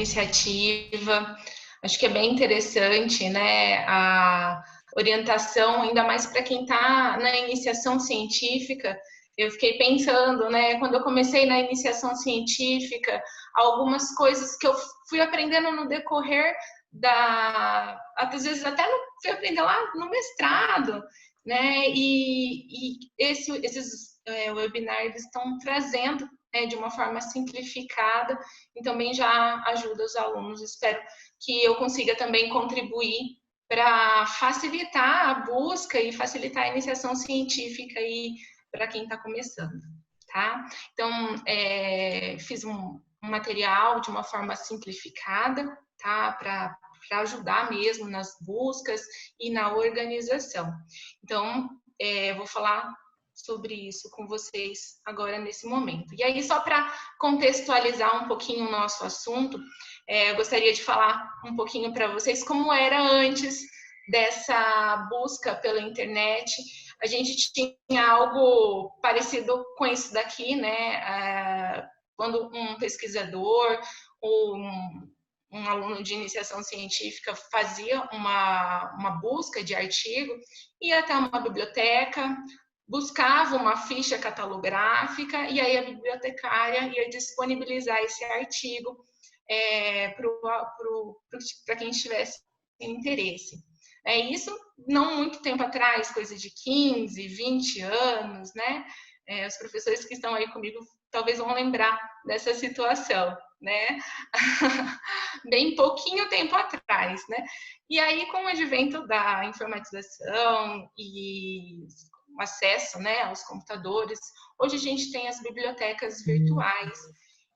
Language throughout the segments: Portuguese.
iniciativa. Acho que é bem interessante, né, a orientação, ainda mais para quem está na iniciação científica. Eu fiquei pensando, né, quando eu comecei na iniciação científica, algumas coisas que eu fui aprendendo no decorrer às vezes até fui aprender lá no mestrado, né, e esses webinars estão trazendo, né, de uma forma simplificada, e também já ajuda os alunos. Espero que eu consiga também contribuir para facilitar a busca e facilitar a iniciação científica aí para quem está começando, tá? Então, fiz um material de uma forma simplificada, tá? Para ajudar mesmo nas buscas e na organização. Então, vou falar sobre isso com vocês agora nesse momento. E aí, só para contextualizar um pouquinho o nosso assunto, eu gostaria de falar um pouquinho para vocês como era antes dessa busca pela internet. A gente tinha algo parecido com isso daqui, né? Quando um pesquisador ou um aluno de iniciação científica fazia uma busca de artigo, ia até uma biblioteca, buscava uma ficha catalográfica e aí a bibliotecária ia disponibilizar esse artigo para quem tivesse interesse. Isso não muito tempo atrás, coisa de 15, 20 anos, né? Os professores que estão aí comigo talvez vão lembrar dessa situação, né? Bem pouquinho tempo atrás, né? E aí, com o advento da informatização e o acesso, né, aos computadores, hoje a gente tem as bibliotecas virtuais.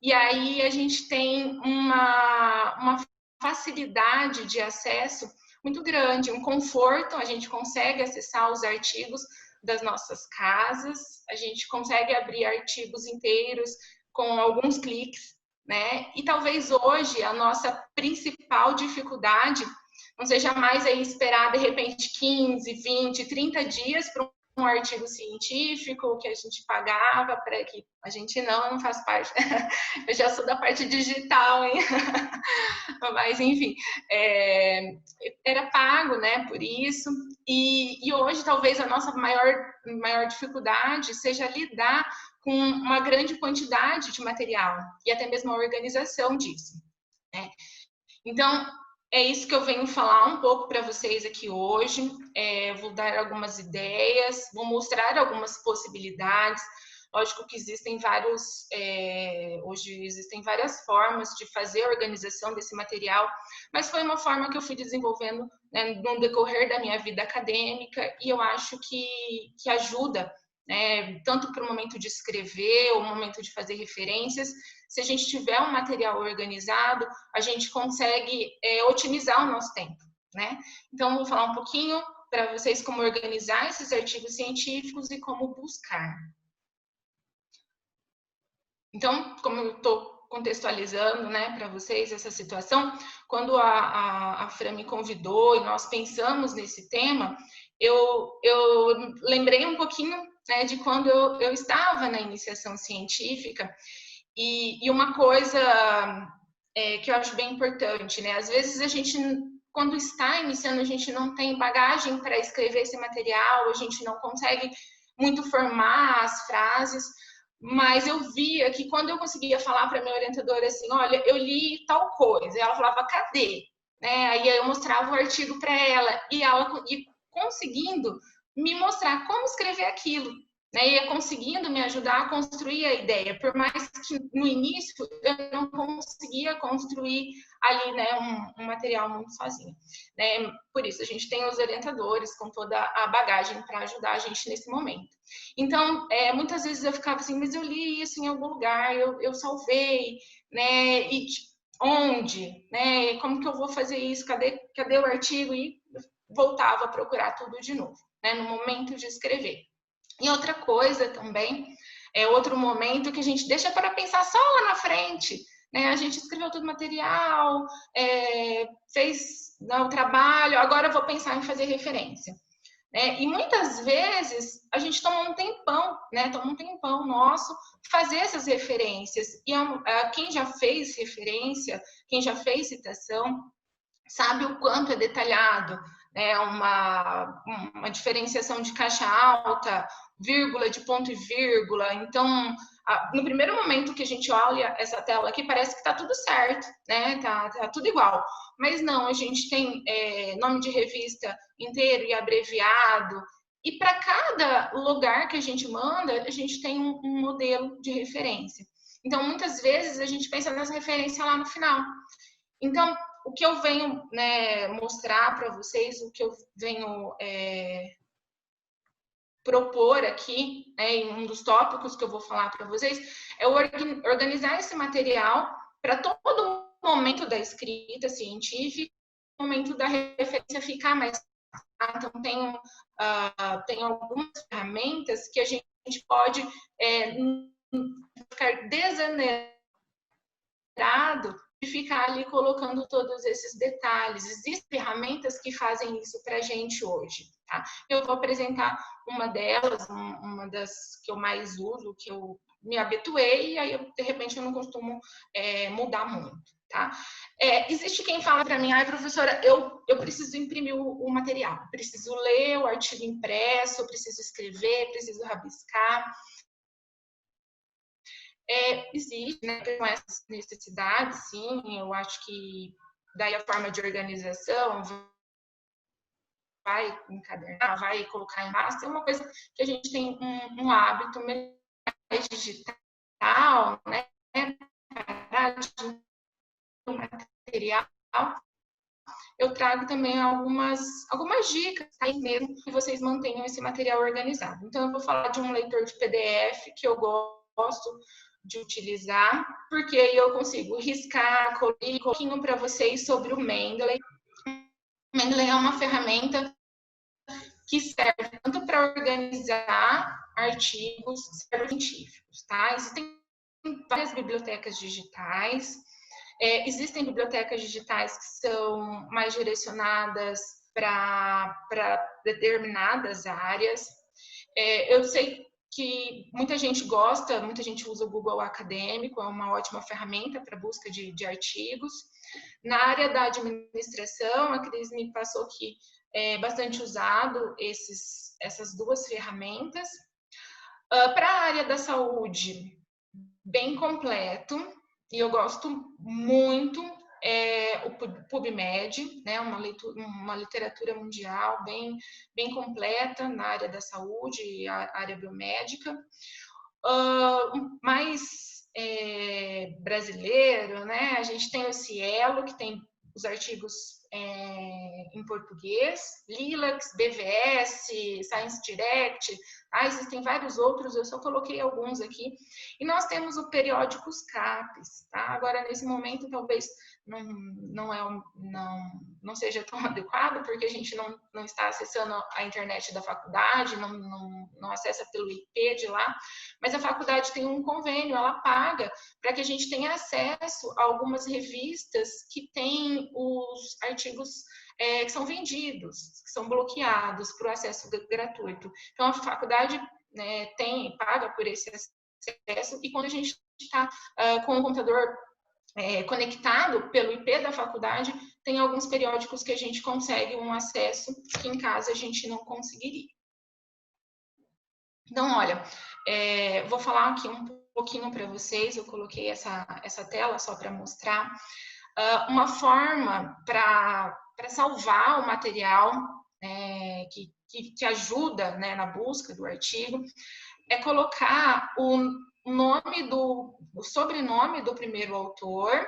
E aí a gente tem uma facilidade de acesso muito grande, um conforto, a gente consegue acessar os artigos das nossas casas, a gente consegue abrir artigos inteiros com alguns cliques, né? E talvez hoje a nossa principal dificuldade não seja mais aí esperar, de repente, 15, 20, 30 dias para um artigo científico que a gente pagava, para que a gente não faz parte. Eu já sou da parte digital, hein? Mas, enfim, era pago, né, por isso. E hoje, talvez, a nossa maior dificuldade seja lidar com uma grande quantidade de material e até mesmo a organização disso, né? Então, é isso que eu venho falar um pouco para vocês aqui hoje. Vou dar algumas ideias, vou mostrar algumas possibilidades. Lógico que existem hoje existem várias formas de fazer a organização desse material, mas foi uma forma que eu fui desenvolvendo, né, no decorrer da minha vida acadêmica, e eu acho que ajuda, né, tanto para o momento de escrever ou o momento de fazer referências. Se a gente tiver um material organizado, a gente consegue otimizar o nosso tempo, né? Então, vou falar um pouquinho para vocês como organizar esses artigos científicos e como buscar. Então, como eu estou contextualizando, né, para vocês essa situação, quando a Fran me convidou e nós pensamos nesse tema, eu lembrei um pouquinho, né, de quando eu estava na iniciação científica. E uma coisa que eu acho bem importante, né? Às vezes a gente, quando está iniciando, a gente não tem bagagem para escrever esse material, a gente não consegue muito formar as frases, mas eu via que quando eu conseguia falar para minha orientadora assim, olha, eu li tal coisa, e ela falava, cadê? Né? Aí eu mostrava o artigo para ela, e ela conseguindo me mostrar como escrever aquilo, né, ia conseguindo me ajudar a construir a ideia, por mais que no início eu não conseguia construir ali, né, um material muito sozinha, né? Por isso a gente tem os orientadores com toda a bagagem para ajudar a gente nesse momento. Então, muitas vezes eu ficava assim, mas eu li isso em algum lugar, eu salvei, né? E onde, né? Como que eu vou fazer isso? Cadê o artigo? E voltava a procurar tudo de novo, né? No momento de escrever. E outra coisa também, outro momento que a gente deixa para pensar só lá na frente, né? A gente escreveu todo o material, fez o trabalho, agora eu vou pensar em fazer referência. E muitas vezes a gente toma um tempão, né? Toma um tempão nosso fazer essas referências. E quem já fez referência, quem já fez citação, sabe o quanto é detalhado, né? Uma diferenciação de caixa alta, vírgula de ponto e vírgula. Então, no primeiro momento que a gente olha essa tela aqui, parece que está tudo certo, né? Tá tudo igual. Mas não, a gente tem nome de revista inteiro e abreviado. E para cada lugar que a gente manda, a gente tem um modelo de referência. Então, muitas vezes, a gente pensa nessa referência lá no final. Então, o que eu venho, né, mostrar para vocês, o que eu venho propor aqui, em um dos tópicos que eu vou falar para vocês, é organizar esse material para todo momento da escrita científica, momento da referência ficar mais. Então, tem algumas ferramentas que a gente pode ficar desaneirado de ficar ali colocando todos esses detalhes. Existem ferramentas que fazem isso para a gente hoje. Tá? Eu vou apresentar uma delas, uma das que eu mais uso, que eu me habituei, e aí, de repente, eu não costumo mudar muito. Tá? Existe quem fala para mim, professora, eu preciso imprimir o material, preciso ler o artigo impresso, preciso escrever, preciso rabiscar. Existe, né, com essas necessidades, sim, eu acho que daí a forma de organização vai encadernar, vai colocar em massa, é uma coisa que a gente tem um hábito mais digital, né, para o material. Eu trago também algumas dicas, aí mesmo, que vocês mantenham esse material organizado. Então, eu vou falar de um leitor de PDF que eu gosto de utilizar, porque aí eu consigo riscar, colorir um pouquinho para vocês sobre o Mendeley. O Mendeley é uma ferramenta que serve tanto para organizar artigos científicos, tá? Existem várias bibliotecas digitais. Existem bibliotecas digitais que são mais direcionadas para determinadas áreas. Eu sei que muita gente gosta, muita gente usa o Google Acadêmico, é uma ótima ferramenta para busca de artigos. Na área da administração, a Cris me passou que é bastante usado essas duas ferramentas. Para a área da saúde, bem completo, e eu gosto muito o PubMed, né, uma literatura mundial bem completa na área da saúde e a área biomédica. Mais brasileiro, né, a gente tem o Cielo, que tem os artigos em português, Lilacs, BVS, Science Direct, existem vários outros, eu só coloquei alguns aqui. E nós temos o periódicos CAPES, tá? Agora, nesse momento, talvez não seja tão adequado, porque a gente não está acessando a internet da faculdade, não acessa pelo IP de lá, mas a faculdade tem um convênio, ela paga para que a gente tenha acesso a algumas revistas que têm os artigos que são vendidos, que são bloqueados para o acesso gratuito. Então, a faculdade paga por esse acesso, e quando a gente está com o computador conectado pelo IP da faculdade, tem alguns periódicos que a gente consegue um acesso que em casa a gente não conseguiria. Então, olha, vou falar aqui um pouquinho para vocês, eu coloquei essa tela só para mostrar uma forma para salvar o material que ajuda, né, na busca do artigo, é colocar o sobrenome do primeiro autor,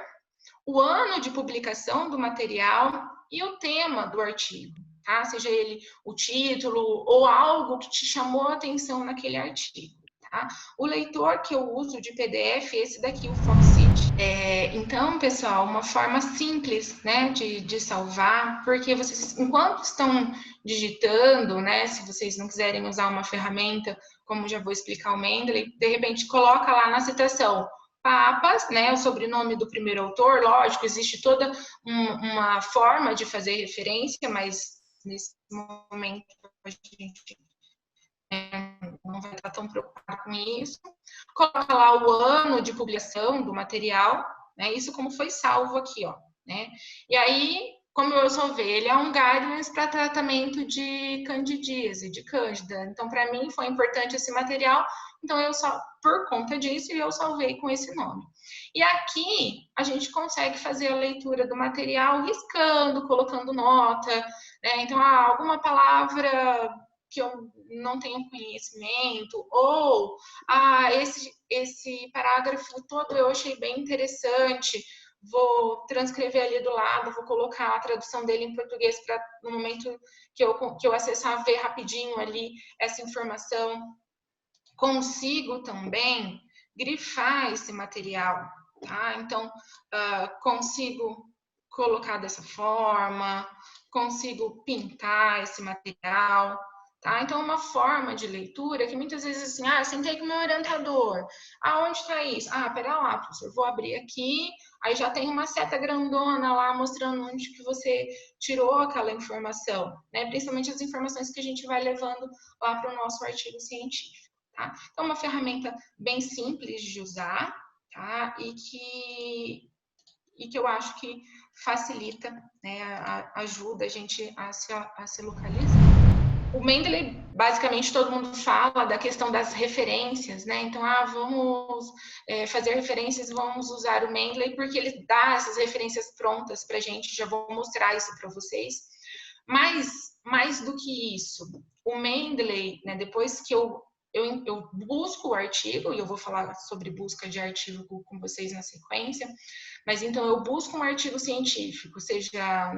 o ano de publicação do material e o tema do artigo, tá? Seja ele o título ou algo que te chamou a atenção naquele artigo, tá? O leitor que eu uso de PDF é esse daqui, o Foxit. Então, pessoal, uma forma simples, né, de salvar, porque vocês, enquanto estão digitando, né, se vocês não quiserem usar uma ferramenta, como já vou explicar o Mendeley, de repente coloca lá na citação Papas, né, o sobrenome do primeiro autor, lógico, existe toda uma forma de fazer referência, mas nesse momento a gente não não vai estar tão preocupado com isso. Coloca lá o ano de publicação do material, né? Isso como foi salvo aqui, ó, né? E aí, como eu salvei, ele é um guidelines para tratamento de candidíase, de cândida. Então, para mim, foi importante esse material. Então, eu só, por conta disso, eu salvei com esse nome. E aqui, a gente consegue fazer a leitura do material riscando, colocando nota, né? Então, alguma palavra que eu não tenho conhecimento, ou esse parágrafo todo eu achei bem interessante, vou transcrever ali do lado, vou colocar a tradução dele em português para no momento que eu acessar, ver rapidinho ali essa informação. Consigo também grifar esse material, tá? Então, consigo colocar dessa forma, consigo pintar esse material, tá? Então, uma forma de leitura que muitas vezes assim, eu sentei com o meu orientador, aonde está isso? Pera lá, professor, vou abrir aqui, aí já tem uma seta grandona lá mostrando onde que você tirou aquela informação, né? Principalmente as informações que a gente vai levando lá para o nosso artigo científico. Tá? Então, uma ferramenta bem simples de usar, tá? E que eu acho que facilita, né? Ajuda a gente a se localizar. O Mendeley, basicamente, todo mundo fala da questão das referências, né? Então, vamos fazer referências, vamos usar o Mendeley, porque ele dá essas referências prontas para a gente, já vou mostrar isso para vocês. Mas, mais do que isso, o Mendeley, né, depois que eu busco o artigo, e eu vou falar sobre busca de artigo com vocês na sequência, mas então eu busco um artigo científico, seja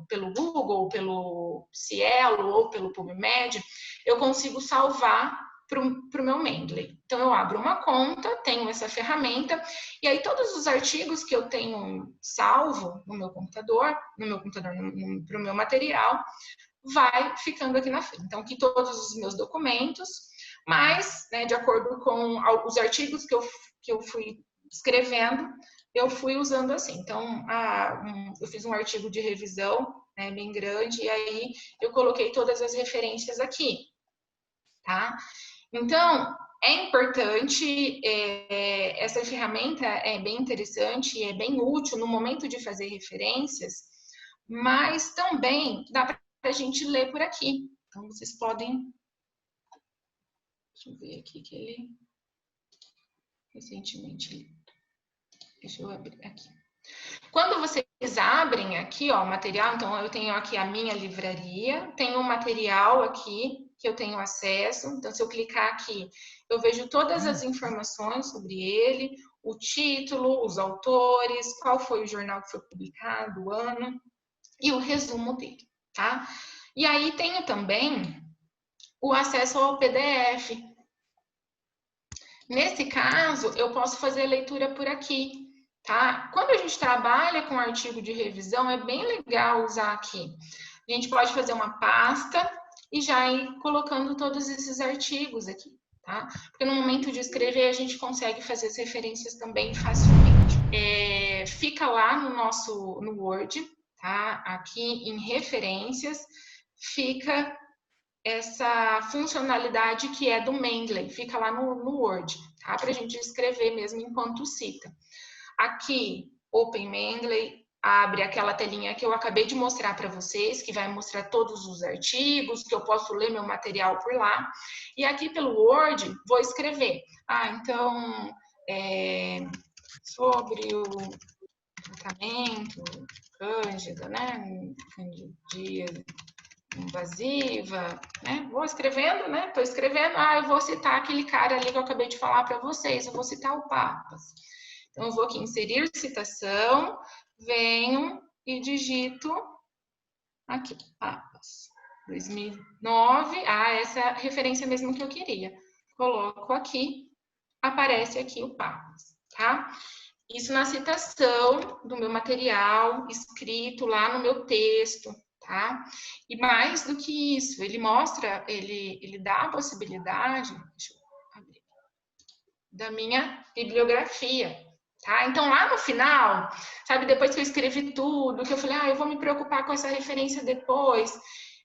pelo Google, pelo Cielo ou pelo PubMed, eu consigo salvar para o meu Mendeley. Então eu abro uma conta, tenho essa ferramenta, e aí todos os artigos que eu tenho salvo no meu computador, para o meu material, vai ficando aqui na frente. Então, aqui todos os meus documentos, mas, né, de acordo com os artigos que eu fui escrevendo, eu fui usando assim. Então, eu fiz um artigo de revisão, né, bem grande, e aí eu coloquei todas as referências aqui, tá? Então, é importante, essa ferramenta é bem interessante, é bem útil no momento de fazer referências, mas também dá para a gente ler por aqui. Então, vocês podem... Deixa eu ver aqui que ele... Recentemente... Deixa eu abrir aqui. Quando vocês abrem aqui, ó, o material, então eu tenho aqui a minha livraria, tenho um material aqui que eu tenho acesso. Então, se eu clicar aqui, eu vejo todas as informações sobre ele, o título, os autores, qual foi o jornal que foi publicado, o ano e o resumo dele, tá? E aí tenho também o acesso ao PDF. Nesse caso, eu posso fazer a leitura por aqui, tá? Quando a gente trabalha com artigo de revisão, é bem legal usar aqui. A gente pode fazer uma pasta e já ir colocando todos esses artigos aqui, tá? Porque no momento de escrever, a gente consegue fazer as referências também facilmente. Fica lá no Word, tá? Aqui em referências, fica essa funcionalidade que é do Mendeley, fica lá no Word, tá? Para a gente escrever mesmo enquanto cita. Aqui, Open Mendeley, abre aquela telinha que eu acabei de mostrar para vocês, que vai mostrar todos os artigos, que eu posso ler meu material por lá. E aqui pelo Word, vou escrever. Então, sobre o tratamento cândida, né? Candidíase invasiva, né? Vou escrevendo, né? Tô escrevendo, eu vou citar aquele cara ali que eu acabei de falar para vocês, eu vou citar o Papas. Então, eu vou aqui inserir citação, venho e digito aqui, Papas, 2009, essa é a referência mesmo que eu queria. Coloco aqui, aparece aqui o Papas, tá? Isso na citação do meu material escrito lá no meu texto, tá? E mais do que isso, ele mostra, ele dá a possibilidade, deixa eu abrir, da minha bibliografia, tá? Então, lá no final, sabe, depois que eu escrevi tudo, que eu falei, eu vou me preocupar com essa referência depois,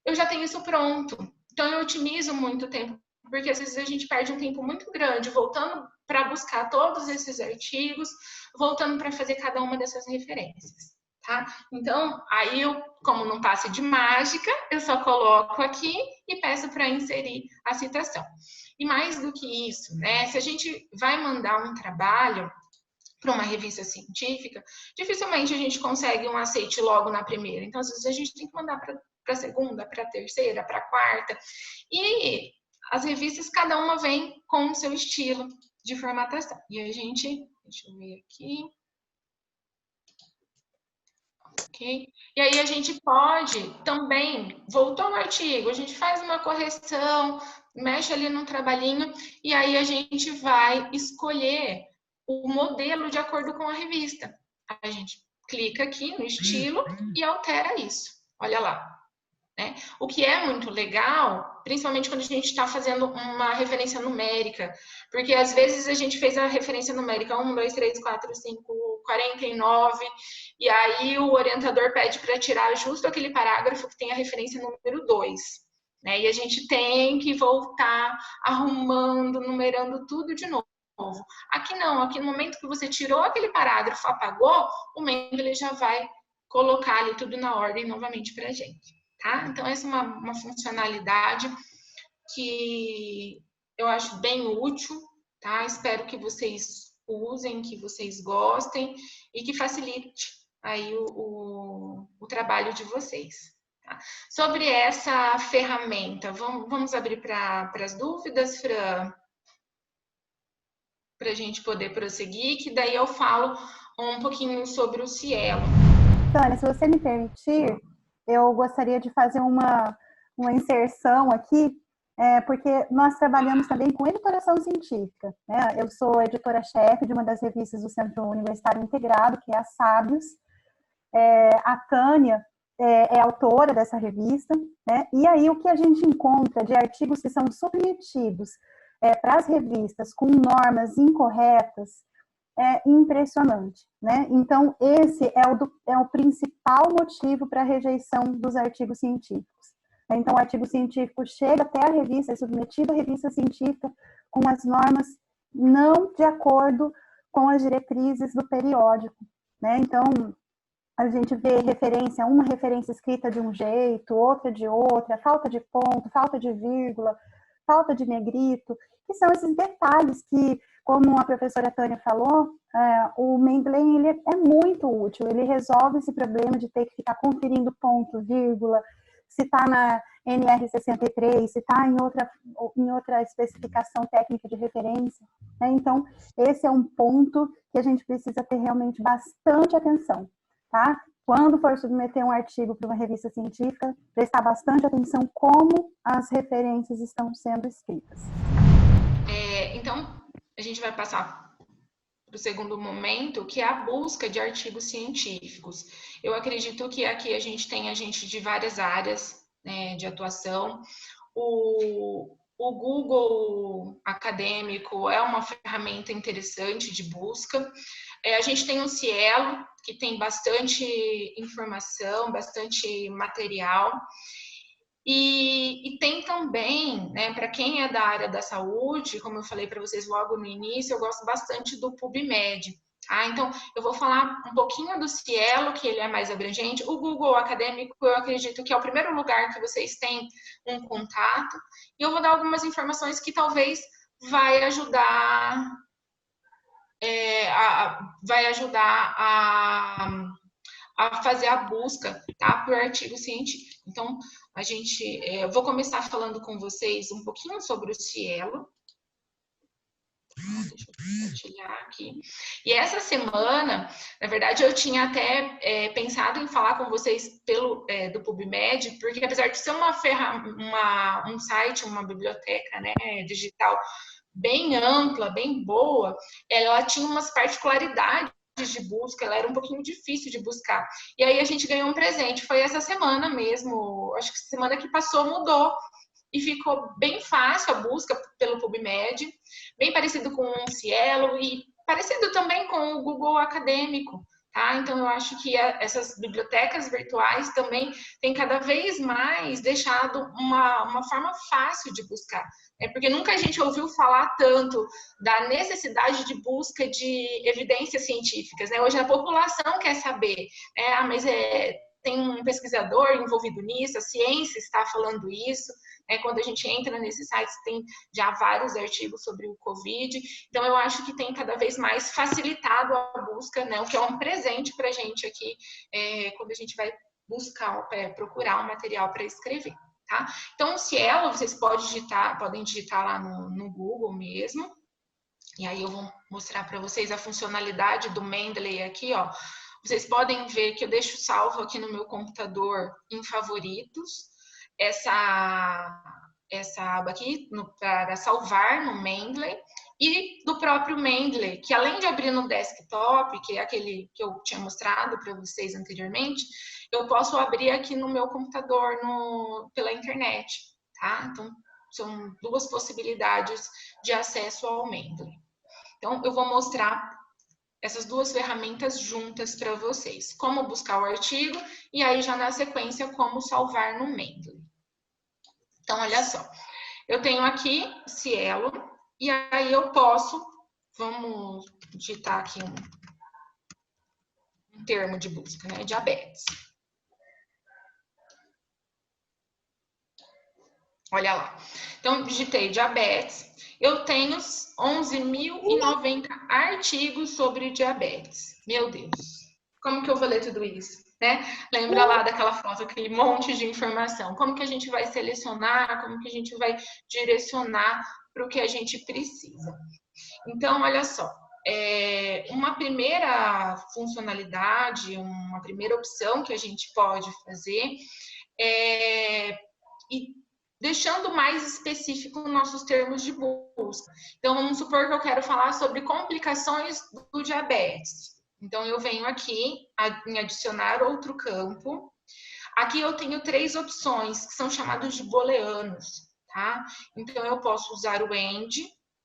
eu já tenho isso pronto. Então, eu otimizo muito tempo porque às vezes a gente perde um tempo muito grande voltando para buscar todos esses artigos, voltando para fazer cada uma dessas referências, tá? Então, aí eu, como não passe de mágica, eu só coloco aqui e peço para inserir a citação. E mais do que isso, né? Se a gente vai mandar um trabalho para uma revista científica, dificilmente a gente consegue um aceite logo na primeira. Então, às vezes, a gente tem que mandar para a segunda, para a terceira, para a quarta. E as revistas, cada uma vem com o seu estilo de formatação. E a gente, deixa eu ver aqui. Ok? E aí a gente pode também, voltou no artigo, a gente faz uma correção, mexe ali num trabalhinho, e aí a gente vai escolher o modelo de acordo com a revista. A gente clica aqui no estilo e altera isso. Olha lá. Né? O que é muito legal, principalmente quando a gente está fazendo uma referência numérica, porque às vezes a gente fez a referência numérica 1, 2, 3, 4, 5, 49, e aí o orientador pede para tirar justo aquele parágrafo que tem a referência número 2. Né? E a gente tem que voltar arrumando, numerando tudo de novo. Aqui não, aqui no momento que você tirou aquele parágrafo, apagou, o Mendeley já vai colocar ali tudo na ordem novamente para a gente. Tá? Então, essa é uma funcionalidade que eu acho bem útil, tá? Espero que vocês usem, que vocês gostem e que facilite aí o trabalho de vocês. Tá? Sobre essa ferramenta, vamos abrir para as dúvidas, Fran? Para a gente poder prosseguir, que daí eu falo um pouquinho sobre o Cielo. Tânia, se você me permitir, eu gostaria de fazer uma inserção aqui, porque nós trabalhamos também com editoração científica. Né? Eu sou editora-chefe de uma das revistas do Centro Universitário Integrado, que é a Sábios. A Tânia é autora dessa revista, né? E aí o que a gente encontra de artigos que são submetidos para as revistas com normas incorretas é impressionante, né? Então, esse é o principal motivo para a rejeição dos artigos científicos. Então, o artigo científico chega até a revista, é submetido à revista científica com as normas não de acordo com as diretrizes do periódico, né? Então, a gente vê uma referência escrita de um jeito, outra de outra, falta de ponto, falta de vírgula, falta de negrito, que são esses detalhes que, como a professora Tânia falou, o Mendeley ele é muito útil, ele resolve esse problema de ter que ficar conferindo ponto, vírgula, se está na NR63, se está em outra especificação técnica de referência. Né? Então, esse é um ponto que a gente precisa ter realmente bastante atenção. Tá? Quando for submeter um artigo para uma revista científica, prestar bastante atenção como as referências estão sendo escritas. Então, a gente vai passar para o segundo momento, que é a busca de artigos científicos. Eu acredito que aqui a gente tem gente de várias áreas, né, de atuação. O Google acadêmico é uma ferramenta interessante de busca. A gente tem o Cielo, que tem bastante informação, bastante material. E tem também, né, para quem é da área da saúde, como eu falei para vocês logo no início, eu gosto bastante do PubMed. Então, eu vou falar um pouquinho do Cielo, que ele é mais abrangente. O Google Acadêmico, eu acredito que é o primeiro lugar que vocês têm um contato. E eu vou dar algumas informações que talvez vai ajudar a fazer a busca, tá, por artigo científico. Então, eu vou começar falando com vocês um pouquinho sobre o Cielo. Deixa eu compartilhar aqui. E essa semana, na verdade, eu tinha até pensado em falar com vocês do PubMed, porque apesar de ser um site, uma biblioteca, né, digital bem ampla, bem boa, ela tinha umas particularidades de busca, ela era um pouquinho difícil de buscar. E aí a gente ganhou um presente, foi essa semana mesmo, acho que semana que passou mudou, e ficou bem fácil a busca pelo PubMed, bem parecido com o Cielo e parecido também com o Google Acadêmico, tá? Então, eu acho que essas bibliotecas virtuais também têm cada vez mais deixado uma forma fácil de buscar. Porque nunca a gente ouviu falar tanto da necessidade de busca de evidências científicas, né? Hoje a população quer saber, mas tem um pesquisador envolvido nisso, a ciência está falando isso. Quando a gente entra nesses sites, tem já vários artigos sobre o Covid. Então, eu acho que tem cada vez mais facilitado a busca, né? O que é um presente para a gente aqui, quando a gente vai buscar, procurar um material para escrever. Tá? Então, o Cielo, vocês podem digitar lá no Google mesmo. E aí eu vou mostrar para vocês a funcionalidade do Mendeley aqui, ó. Vocês podem ver que eu deixo salvo aqui no meu computador em favoritos essa aba aqui para salvar no Mendeley, e do próprio Mendeley, que além de abrir no desktop, que é aquele que eu tinha mostrado para vocês anteriormente, eu posso abrir aqui no meu computador pela internet, tá? Então, são duas possibilidades de acesso ao Mendeley. Então, eu vou mostrar essas duas ferramentas juntas para vocês. Como buscar o artigo e aí já na sequência como salvar no Mendeley. Então, olha só. Eu tenho aqui Cielo e aí eu posso, vamos digitar aqui um termo de busca, né? Diabetes. Olha lá. Então, digitei diabetes. Eu tenho 11.090 artigos sobre diabetes. Meu Deus. Como que eu vou ler tudo isso? Né? Lembra lá daquela foto, aquele monte de informação. Como que a gente vai selecionar? Como que a gente vai direcionar para o que a gente precisa? Então, olha só. Uma primeira funcionalidade, uma primeira opção que a gente pode fazer e deixando mais específico nossos termos de busca. Então, vamos supor que eu quero falar sobre complicações do diabetes. Então, eu venho aqui em adicionar outro campo. Aqui eu tenho 3 opções, que são chamados de booleanos, tá? Então, eu posso usar o AND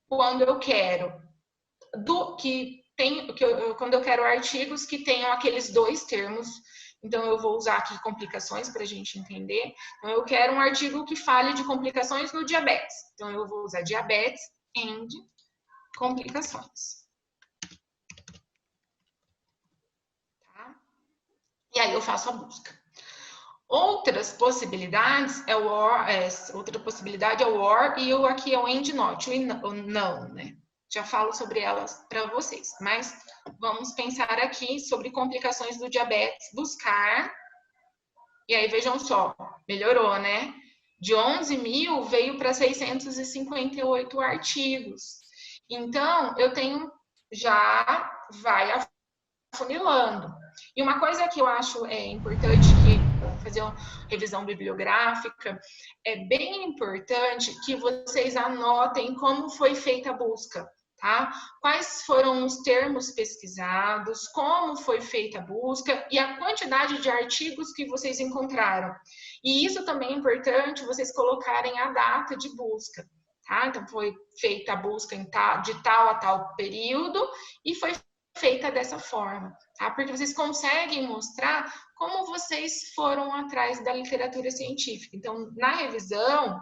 quando eu quero quando eu quero artigos que tenham aqueles 2 termos. Então, eu vou usar aqui complicações para a gente entender. Então, eu quero um artigo que fale de complicações no diabetes. Então, eu vou usar diabetes and complicações. Tá? E aí, eu faço a busca. Outras possibilidades outra possibilidade é o OR e aqui é o AND NOT, o não, né? Já falo sobre elas para vocês, mas vamos pensar aqui sobre complicações do diabetes, buscar, e aí vejam só, melhorou, né? De 11.000 veio para 658 artigos. Então, eu tenho, já vai afunilando. E uma coisa que eu acho importante, fazer uma revisão bibliográfica, é bem importante que vocês anotem como foi feita a busca. Tá? Quais foram os termos pesquisados, como foi feita a busca e a quantidade de artigos que vocês encontraram. E isso também é importante vocês colocarem a data de busca. Tá? Então, foi feita a busca de tal a tal período e foi feita dessa forma, tá? Porque vocês conseguem mostrar como vocês foram atrás da literatura científica. Então, na revisão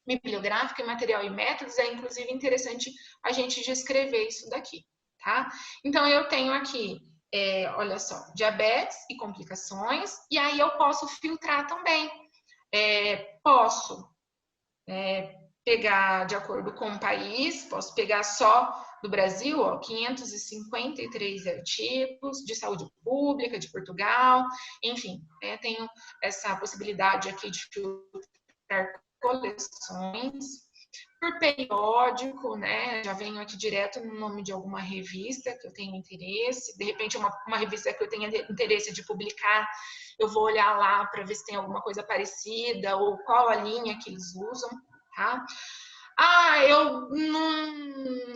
bibliográfica e material e métodos, é inclusive interessante a gente descrever isso daqui, tá? Então, eu tenho aqui, olha só, diabetes e complicações, e aí eu posso filtrar também. Posso pegar de acordo com o país, posso pegar só do Brasil, 553 artigos de saúde pública, de Portugal, enfim, tenho essa possibilidade aqui de filtrar coleções por periódico, né? Já venho aqui direto no nome de alguma revista que eu tenho interesse, de repente uma revista que eu tenha interesse de publicar, eu vou olhar lá para ver se tem alguma coisa parecida ou qual a linha que eles usam, tá? Eu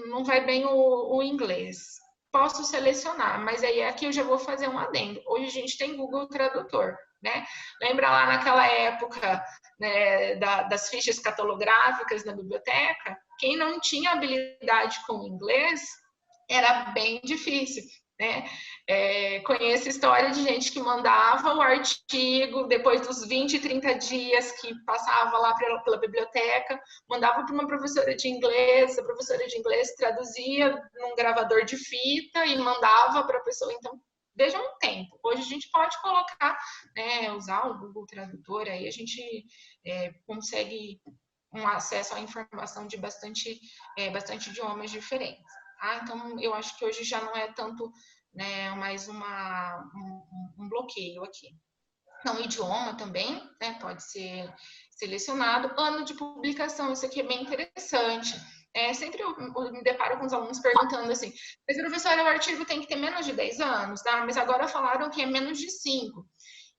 não vai bem o inglês. Posso selecionar, mas aí aqui eu já vou fazer um adendo. Hoje a gente tem Google Tradutor, né? Lembra lá naquela época, né, das fichas catalográficas na biblioteca? Quem não tinha habilidade com o inglês era bem difícil. né? Conheço história de gente que mandava o artigo depois dos 20, 30 dias que passava lá pela biblioteca, mandava para uma professora de inglês, a professora de inglês traduzia num gravador de fita e mandava para a pessoa. Então, veja um tempo. Hoje a gente pode colocar, né, usar o Google Tradutor, aí a gente consegue um acesso à informação de bastante idiomas diferentes. Tá? Então, eu acho que hoje já não é tanto, né, mais um bloqueio aqui. Então, o idioma também, né, pode ser selecionado. Ano de publicação, isso aqui é bem interessante. Sempre eu me deparo com os alunos perguntando assim, mas professora, o artigo tem que ter menos de 10 anos, tá? Mas agora falaram que é menos de 5.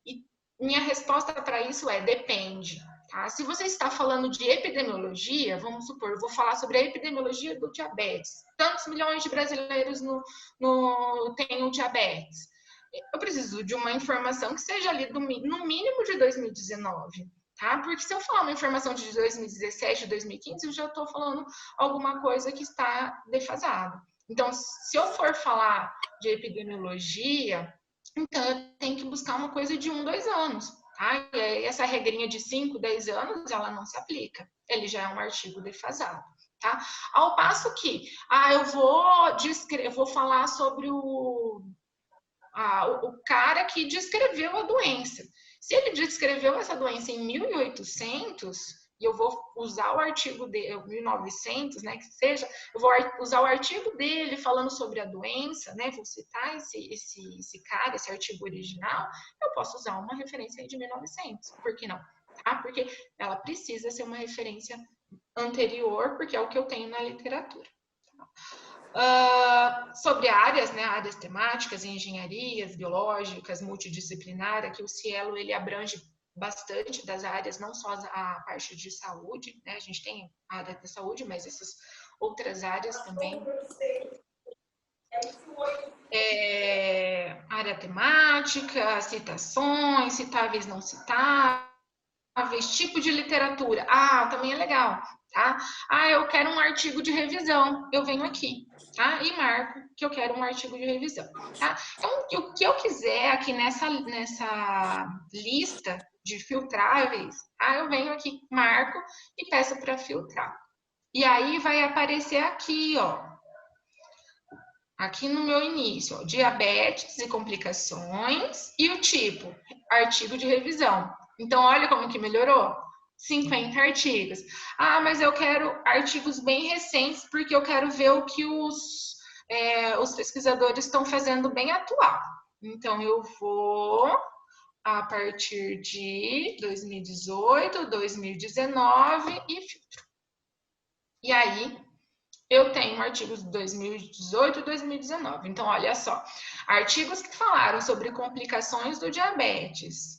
E minha resposta para isso é, depende. Tá? Se você está falando de epidemiologia, vamos supor, eu vou falar sobre a epidemiologia do diabetes. Tantos milhões de brasileiros têm o diabetes. Eu preciso de uma informação que seja ali no mínimo de 2019. Tá? Porque se eu falar uma informação de 2017, 2015, eu já estou falando alguma coisa que está defasada. Então, se eu for falar de epidemiologia, então eu tenho que buscar uma coisa de 1, 2 anos. Tá? E aí, essa regrinha de 5, 10 anos, ela não se aplica. Ele já é um artigo defasado. Tá? Ao passo que, eu vou falar sobre o cara que descreveu a doença. Se ele descreveu essa doença em 1800, e eu vou usar o artigo dele, 1900, né, que seja, eu vou usar o artigo dele falando sobre a doença, né, vou citar esse cara, esse artigo original, eu posso usar uma referência aí de 1900, por que não? Tá? Porque ela precisa ser uma referência anterior, porque é o que eu tenho na literatura. Sobre áreas, né, áreas temáticas, engenharias, biológicas, multidisciplinar, aqui o Cielo ele abrange bastante das áreas, não só a parte de saúde, né, a gente tem a área da saúde, mas essas outras áreas também. Área temática, citações, citáveis, não citáveis, tipo de literatura. Também é legal, tá? Eu quero um artigo de revisão, eu venho aqui, tá? E marco que eu quero um artigo de revisão, tá? Então, o que eu quiser aqui nessa lista de filtráveis, eu venho aqui, marco e peço para filtrar. E aí vai aparecer aqui, ó, aqui no meu início, ó, diabetes e complicações e o tipo, artigo de revisão. Então, olha como que melhorou. 50 artigos. Mas eu quero artigos bem recentes, porque eu quero ver o que os pesquisadores estão fazendo bem atual. Então, eu vou a partir de 2018, 2019 e filtro. E aí, eu tenho artigos de 2018 e 2019. Então, olha só. Artigos que falaram sobre complicações do diabetes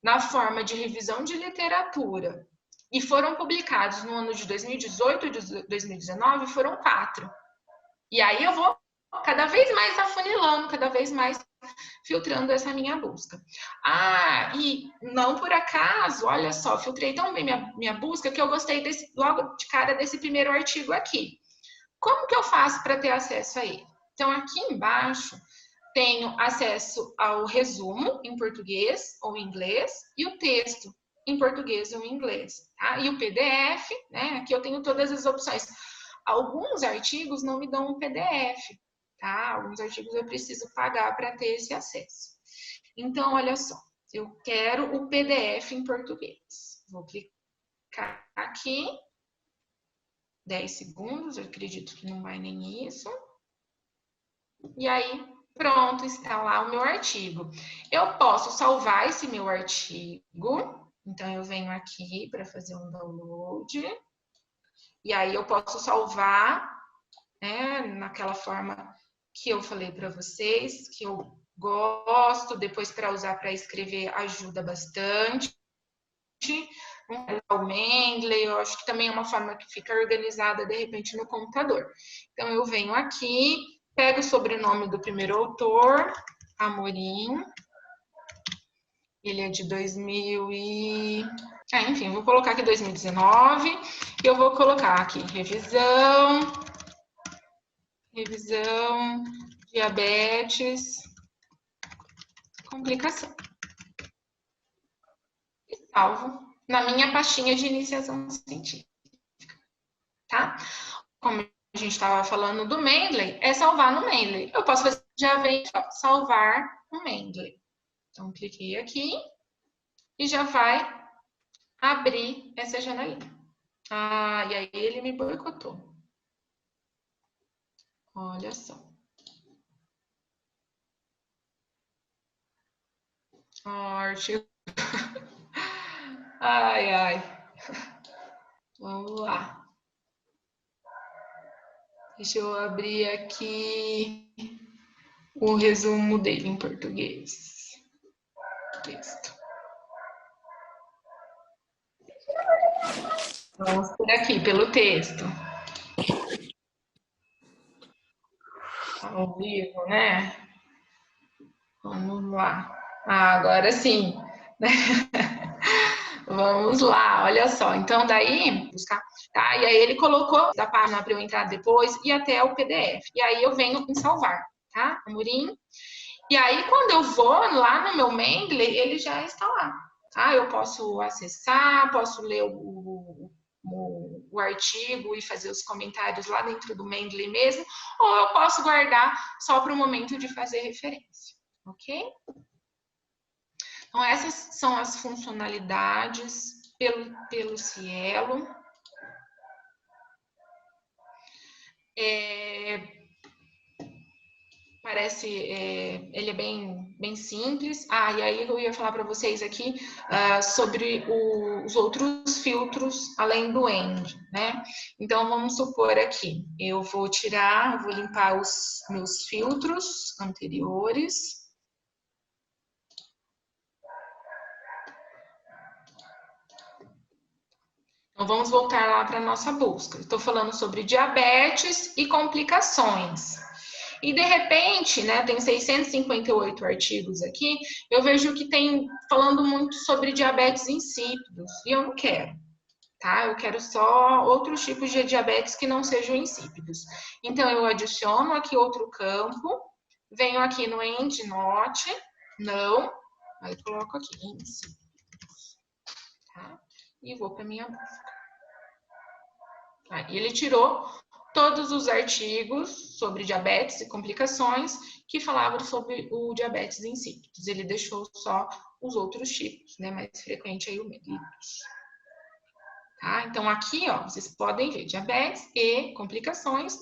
na forma de revisão de literatura e foram publicados no ano de 2018 e 2019 foram 4. E aí eu vou cada vez mais afunilando, cada vez mais filtrando essa minha busca. E não por acaso, olha só, filtrei tão bem minha busca que eu gostei logo de cara desse primeiro artigo aqui. Como que eu faço para ter acesso a ele? Então, aqui embaixo, tenho acesso ao resumo em português ou inglês e o texto em português ou inglês. Tá? E o PDF, né? Aqui eu tenho todas as opções. Alguns artigos não me dão um PDF, tá? Alguns artigos eu preciso pagar para ter esse acesso. Então, olha só, eu quero o PDF em português. Vou clicar aqui. 10 segundos, eu acredito que não vai nem isso. E aí, pronto, está lá o meu artigo. Eu posso salvar esse meu artigo. Então, eu venho aqui para fazer um download. E aí, eu posso salvar, né, naquela forma que eu falei para vocês, que eu gosto. Depois, para usar para escrever, ajuda bastante. O Mendeley, eu acho que também é uma forma que fica organizada de repente no computador. Então eu venho aqui, pego o sobrenome do primeiro autor, Amorim, ele é de 2000 e... enfim, vou colocar aqui 2019, e eu vou colocar aqui revisão revisão, diabetes, complicação. E salvo na minha pastinha de iniciação científica, tá? Como a gente estava falando do Mendeley, é salvar no Mendeley. Eu posso fazer, já vem salvar no Mendeley. Então, cliquei aqui e já vai abrir essa janelinha. Ah, e aí ele me boicotou. Olha só. Artigo. Ai, ai. Vamos lá. Deixa eu abrir aqui o resumo dele em português. Texto. Vamos por aqui, pelo texto. Ao vivo, né? Vamos lá. Ah, agora sim. Vamos lá, olha só. Então, daí, buscar, tá? E aí ele colocou da página para eu entrar depois e até o PDF. E aí eu venho em salvar, tá? Amorim. E aí, quando eu vou lá no meu Mendeley, ele já está lá, tá? Eu posso acessar, posso ler o artigo e fazer os comentários lá dentro do Mendeley mesmo, ou eu posso guardar só para o momento de fazer referência, ok? Então, essas são as funcionalidades pelo Cielo. Parece, ele é bem simples. Ah, e aí eu ia falar para vocês aqui sobre os outros filtros além do END, né? Então, vamos supor aqui, eu vou limpar os meus filtros anteriores. Então, vamos voltar lá para a nossa busca. Estou falando sobre diabetes e complicações. E, de repente, né, tem 658 artigos aqui, eu vejo que tem falando muito sobre diabetes insípidos, e eu não quero, tá? Eu quero só outros tipos de diabetes que não sejam insípidos. Então, eu adiciono aqui outro campo, venho aqui no EndNote, não, aí coloco aqui, insípidos, tá? E vou para minha busca. Aí ele tirou todos os artigos sobre diabetes e complicações que falavam sobre o diabetes insípidos. Ele deixou só os outros tipos, né? Mais frequente aí o mellitus. Tá? Então, aqui, ó, vocês podem ver diabetes e complicações,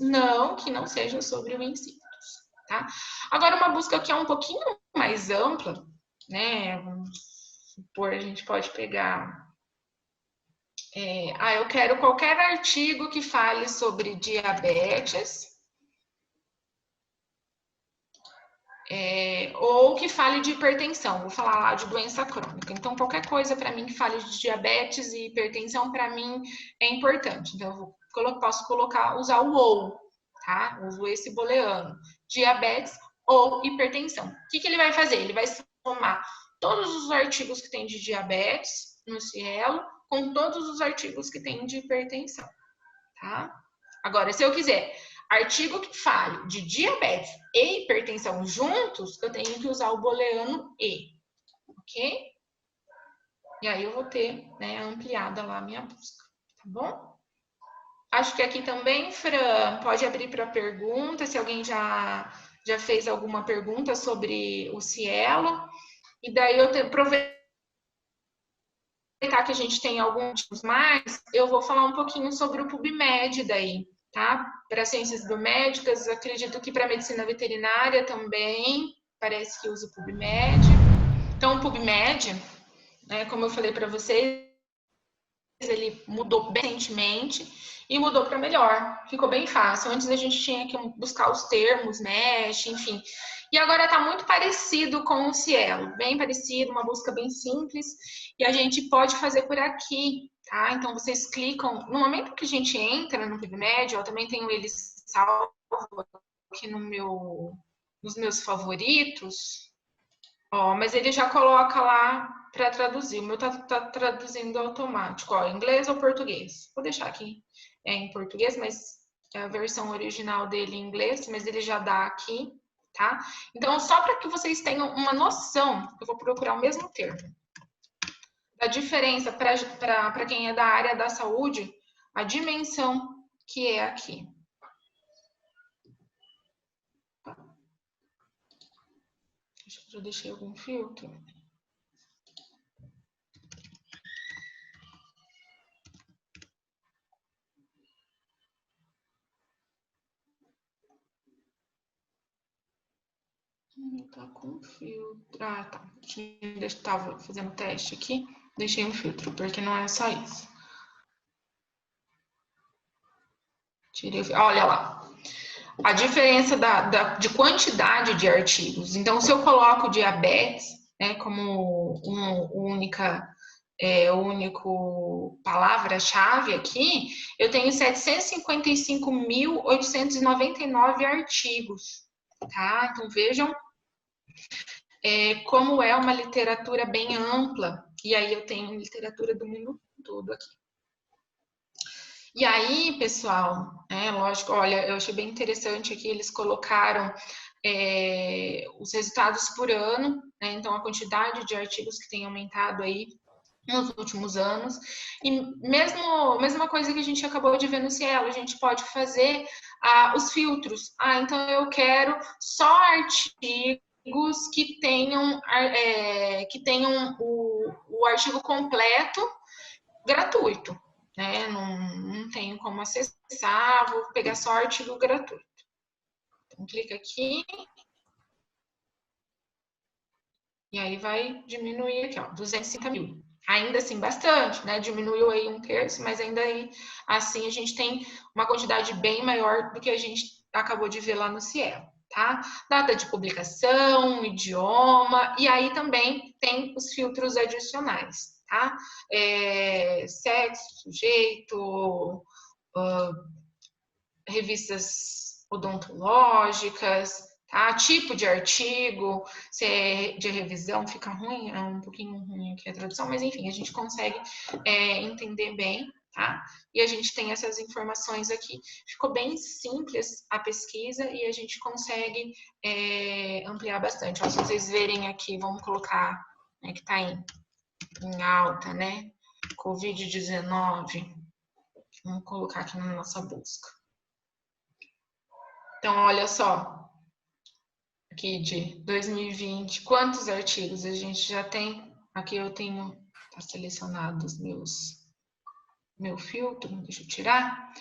que não sejam sobre o insípidos, tá? Agora, uma busca que é um pouquinho mais ampla, né? Vamos supor, a gente pode pegar... eu quero qualquer artigo que fale sobre diabetes ou que fale de hipertensão. Vou falar lá de doença crônica. Então, qualquer coisa para mim que fale de diabetes e hipertensão, para mim é importante. Então, eu posso usar o ou, tá? Uso esse booleano. Diabetes ou hipertensão. O que ele vai fazer? Ele vai somar todos os artigos que tem de diabetes no Cielo com todos os artigos que tem de hipertensão, tá? Agora, se eu quiser artigo que fale de diabetes e hipertensão juntos, eu tenho que usar o booleano e, ok? E aí eu vou ter, né, ampliada lá a minha busca, tá bom? Acho que aqui também, Fran, pode abrir para pergunta, se alguém já fez alguma pergunta sobre o Cielo. E daí eu aproveito que a gente tem alguns mais, eu vou falar um pouquinho sobre o PubMed daí, tá? Para ciências biomédicas, acredito que para medicina veterinária também, parece que usa o PubMed. Então, o PubMed, né, como eu falei para vocês, ele mudou bem recentemente e mudou para melhor. Ficou bem fácil. Antes a gente tinha que buscar os termos, mesh, enfim. E agora está muito parecido com o Cielo, bem parecido, uma busca bem simples. E a gente pode fazer por aqui, tá? Então, vocês clicam... No momento que a gente entra no PubMed, eu também tenho ele salvo aqui nos meus favoritos. Ó, mas ele já coloca lá para traduzir. O meu tá traduzindo automático. Ó, inglês ou português? Vou deixar aqui em português, mas é a versão original dele em inglês, mas ele já dá aqui, tá? Então, só para que vocês tenham uma noção, eu vou procurar o mesmo termo. A diferença para quem é da área da saúde, a dimensão que é aqui. Eu deixei algum filtro. Tá com filtro. Ah, tá. Estava fazendo teste aqui. Deixei um filtro, porque não é só isso. Tirei o filtro. Olha lá. A diferença de quantidade de artigos. Então, se eu coloco diabetes, né, como único palavra-chave aqui, eu tenho 755.899 artigos, tá? Então, vejam como é uma literatura bem ampla. E aí eu tenho literatura do mundo todo aqui. E aí, pessoal, lógico, olha, eu achei bem interessante aqui, eles colocaram os resultados por ano, né? Então a quantidade de artigos que tem aumentado aí nos últimos anos. E mesma coisa que a gente acabou de ver no Cielo, a gente pode fazer os filtros. Então eu quero só artigos que tenham o artigo completo gratuito, né? Não tenho como acessar, vou pegar só artigo gratuito. Então, clica aqui. E aí vai diminuir aqui, ó, 250 mil. Ainda assim, bastante, né? Diminuiu aí 1/3, mas ainda assim a gente tem uma quantidade bem maior do que a gente acabou de ver lá no Cielo, tá? Data de publicação, idioma, e aí também tem os filtros adicionais, tá? Sexo, sujeito, revistas odontológicas, tá? Tipo de artigo, se é de revisão, fica ruim, é um pouquinho ruim aqui a tradução, mas enfim, a gente consegue entender bem, tá? E a gente tem essas informações aqui. Ficou bem simples a pesquisa e a gente consegue ampliar bastante. Ó, se vocês verem aqui, vamos colocar, né, que está em alta, né? Covid-19. Vamos colocar aqui na nossa busca. Então, olha só, aqui de 2020, quantos artigos a gente já tem? Aqui eu tenho, tá selecionado meu filtro, deixa eu tirar,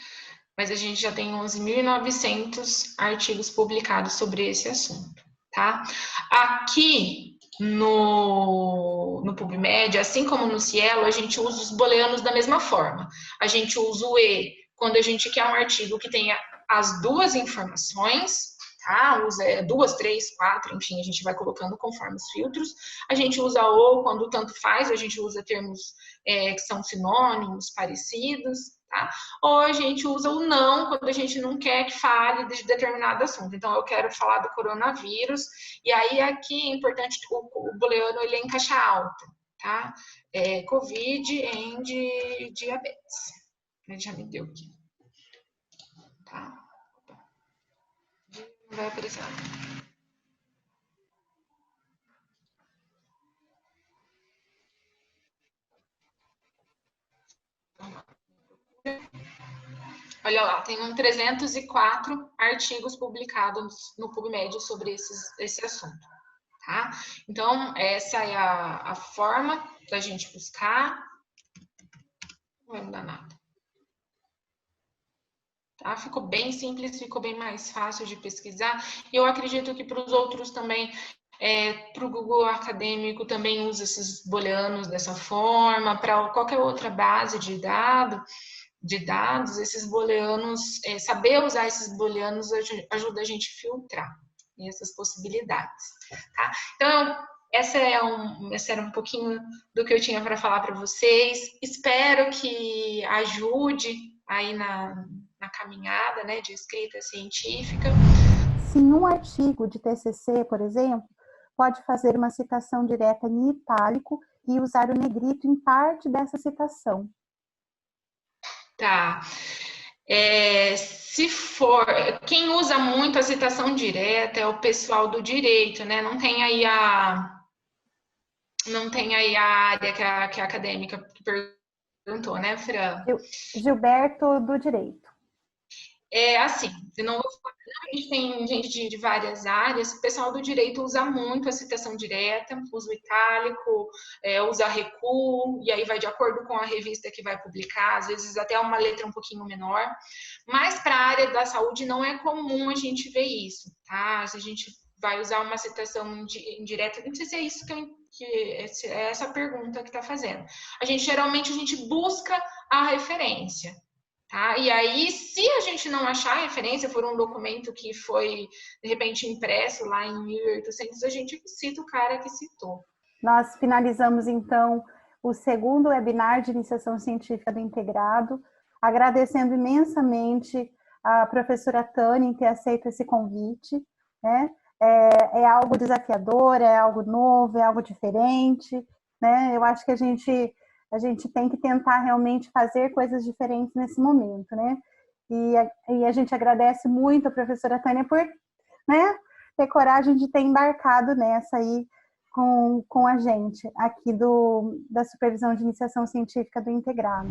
mas a gente já tem 11.900 artigos publicados sobre esse assunto, tá? Aqui no PubMed, assim como no Cielo, a gente usa os booleanos da mesma forma. A gente usa o E quando a gente quer um artigo que tenha as duas informações, tá? Usa 2, 3, 4, enfim, a gente vai colocando conforme os filtros. A gente usa o quando tanto faz, a gente usa termos que são sinônimos, parecidos, tá? Ou a gente usa o não quando a gente não quer que fale de determinado assunto. Então, eu quero falar do coronavírus, e aí aqui é importante, o booleano ele é em caixa alta, tá? Covid em diabetes. Ele já me deu aqui. Tá? Não vai aparecer nada. Olha lá, tem 304 artigos publicados no PubMed sobre esse assunto, tá? Então, essa é a forma da gente buscar. Não vai mudar nada. Tá? Ficou bem simples, ficou bem mais fácil de pesquisar. E eu acredito que para os outros também, para o Google Acadêmico também usa esses booleanos dessa forma, para qualquer outra base de dados, esses booleanos, saber usar esses booleanos ajuda a gente a filtrar essas possibilidades, tá? Então, essa era um pouquinho do que eu tinha para falar para vocês. Espero que ajude aí na caminhada, né, de escrita científica. Sim, um artigo de TCC, por exemplo, pode fazer uma citação direta em itálico e usar o negrito em parte dessa citação. Tá. Se for, quem usa muito a citação direta é o pessoal do direito, né? Não tem aí a área que a acadêmica perguntou, né, Fran? Gilberto do Direito. Assim, eu não vou falar, a gente tem gente de várias áreas, o pessoal do direito usa muito a citação direta, usa o itálico, usa recuo, e aí vai de acordo com a revista que vai publicar, às vezes até uma letra um pouquinho menor, mas para a área da saúde não é comum a gente ver isso, tá? Se a gente vai usar uma citação indireta, não sei se é isso é essa pergunta que está fazendo. Geralmente a gente busca a referência. Tá? E aí, se a gente não achar a referência, for um documento que foi, de repente, impresso lá em 1800, a gente cita o cara que citou. Nós finalizamos, então, o segundo webinar de iniciação científica do integrado, agradecendo imensamente a professora Tânia em ter aceito esse convite, né? É algo desafiador, é algo novo, é algo diferente, né? Eu acho que a gente tem que tentar realmente fazer coisas diferentes nesse momento, né? E a gente agradece muito a professora Tânia por, né, ter coragem de ter embarcado nessa aí com a gente aqui da Supervisão de Iniciação Científica do Integrado.